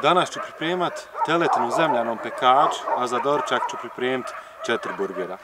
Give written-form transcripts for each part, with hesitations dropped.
Danas ću pripremat teletinu u zemljanom pekaču, a za doručak ću pripremiti 4 burgera.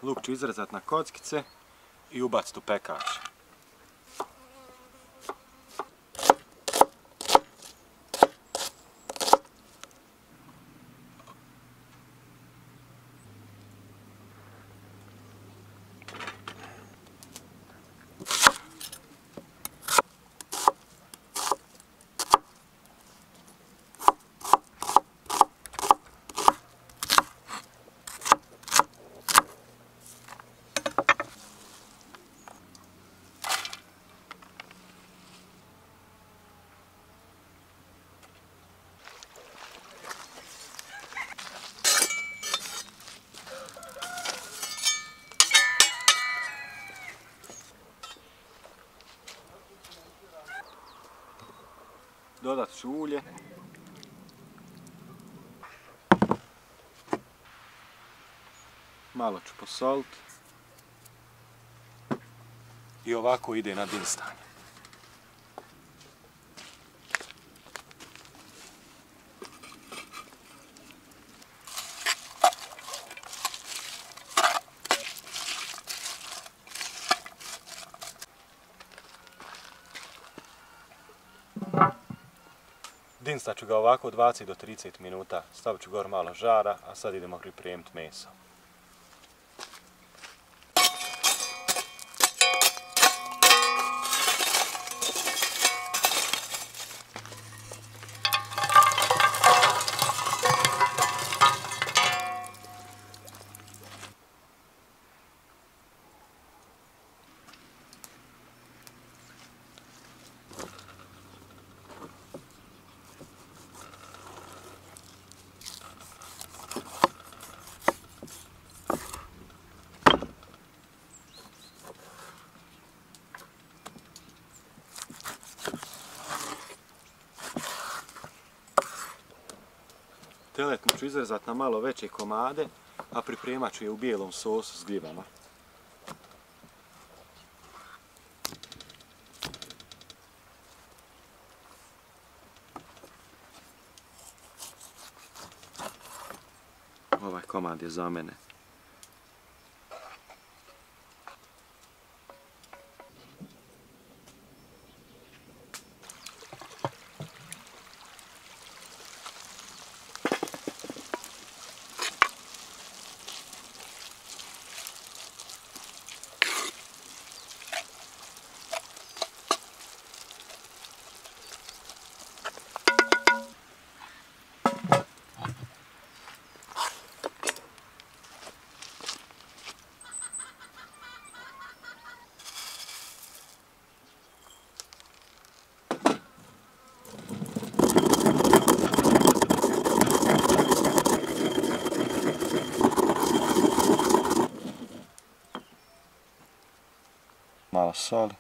Luk ću izrezati na kockice i ubaciti u pekač. Dodat ću ulje. Malo ću posoliti. I ovako ide na dinstanje. Dinstat ću ga ovako 20 do 30 minuta, stavit ću gor malo žara, a sad idemo pripremiti meso. Teletinu ću izrezati na malo veće komade, a pripremat ću je u bijelom sosu s gljivama. Ovaj komad je za mene. Malo soli.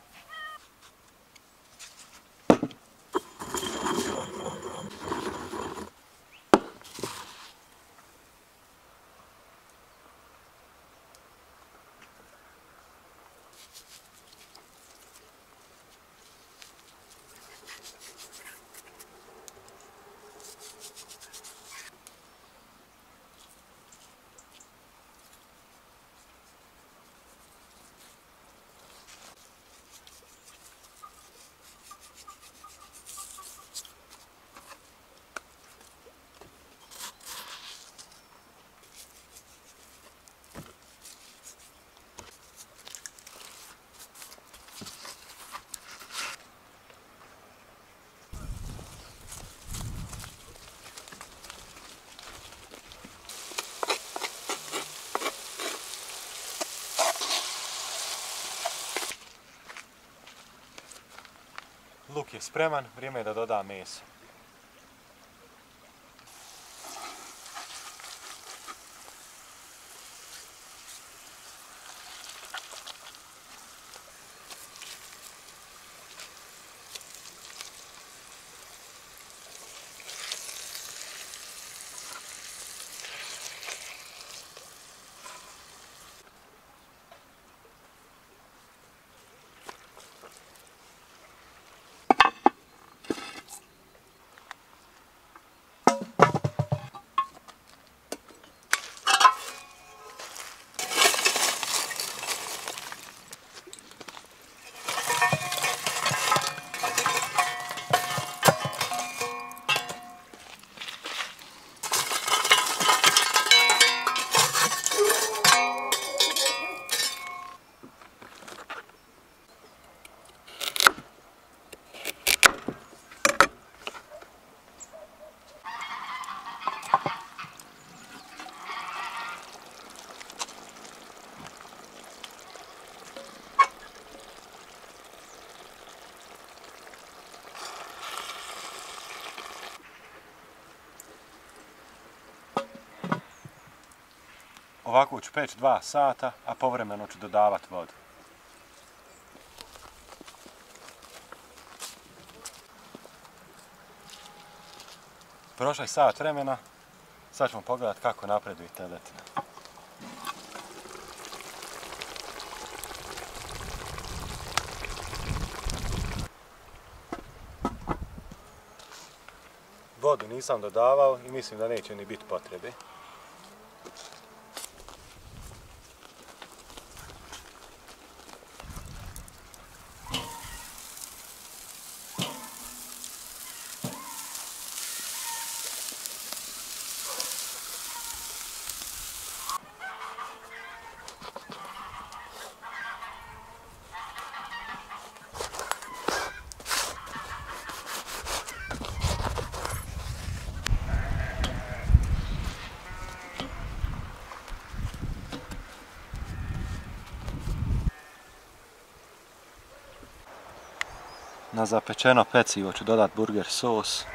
Dok je spreman, vrijeme je da doda meso. Ovako ću peći 2 sata, a povremeno ću dodavati vodu. Prošlo je sat vremena, sad ćemo pogledati kako napreduje teletina. Vodu nisam dodavao i mislim da neće ni biti potrebe. Na zapečeno pecivo ću dodati burger sos.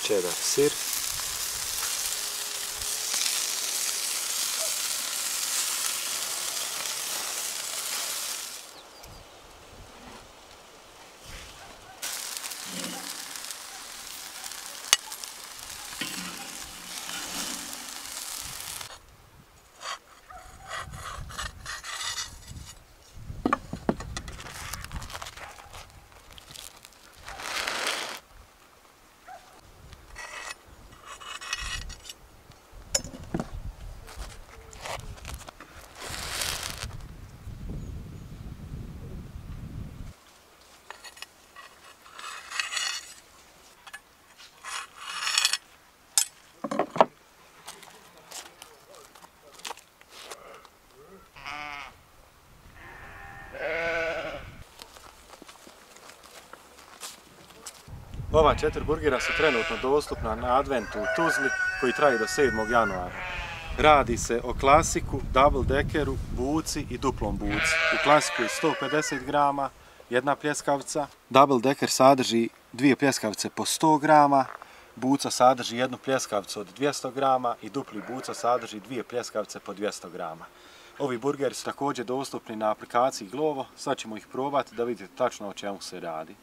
Cheddar sir. Ova 4 burgera su trenutno dostupna na adventu u Tuzli koji traje do 7. januara. Radi se o klasiku, double deckeru, buci i duplom buci. U klasiku je 150 grama, jedna pljeskavica. Double decker sadrži 2 pljeskavice po 100 grama, buca sadrži jednu pljeskavicu od 200 grama i dupli buca sadrži 2 pljeskavice po 200 grama. Ovi burgeri su također dostupni na aplikaciji Glovo, sad ćemo ih probati da vidite tačno o čemu se radi.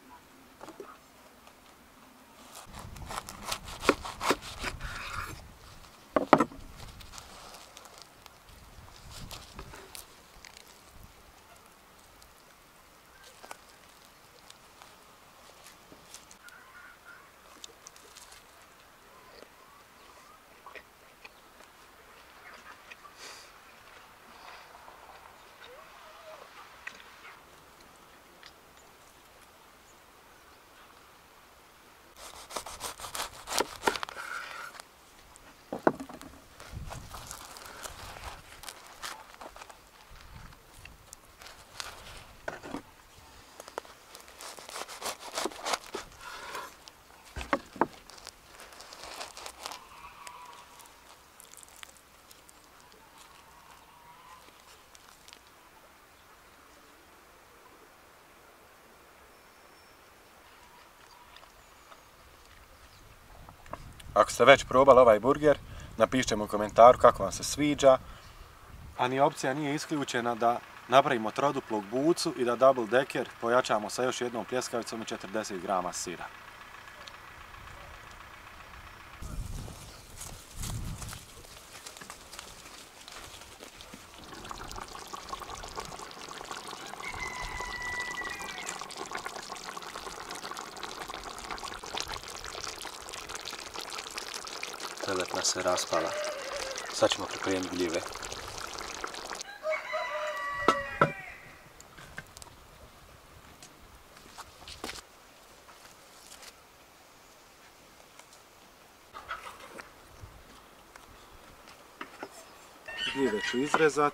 Ako ste već probali ovaj burger, napišite mu u komentaru kako vam se sviđa. A ni opcija nije isključena da napravimo troduplog bucu i da double decker pojačamo sa još jednom pljeskavicom i 40 grama sira. Teletna se raspala. Sad ćemo pripremiti gljive. Gljive ću izrezat.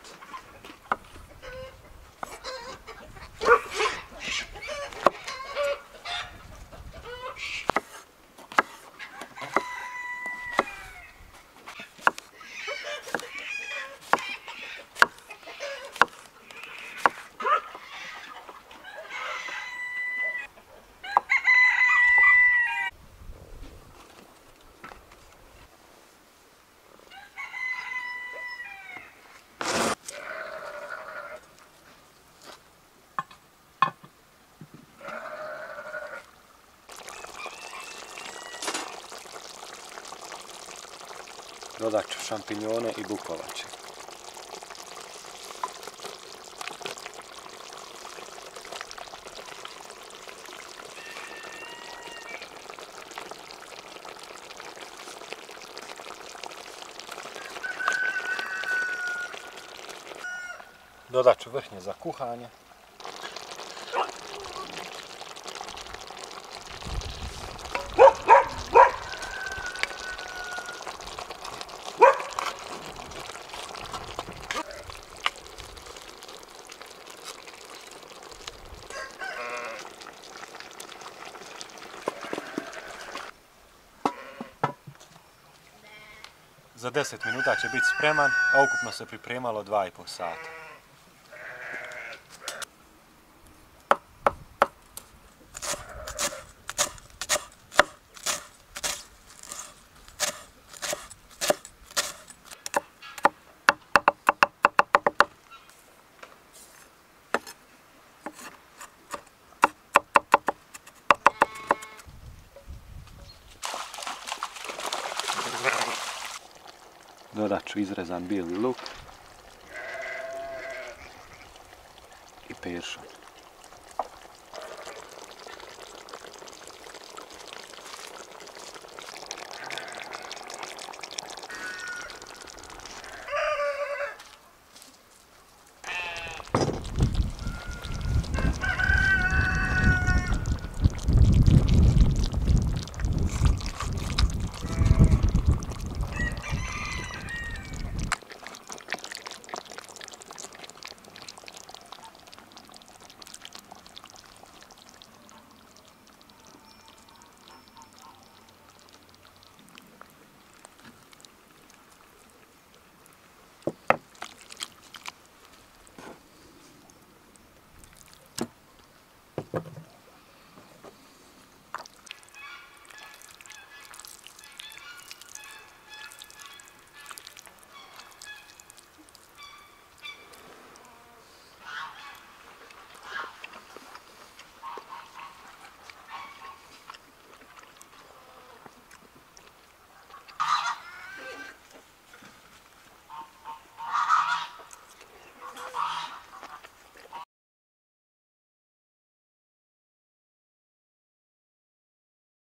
Dodat ću šampinjone i bukovače. Dodat ću vrhnje za kuhanje. Za 10 minuta će biti spreman, a ukupno se pripremalo 2,5 sata. Dodat ću izrezan bijeli luk i peršun.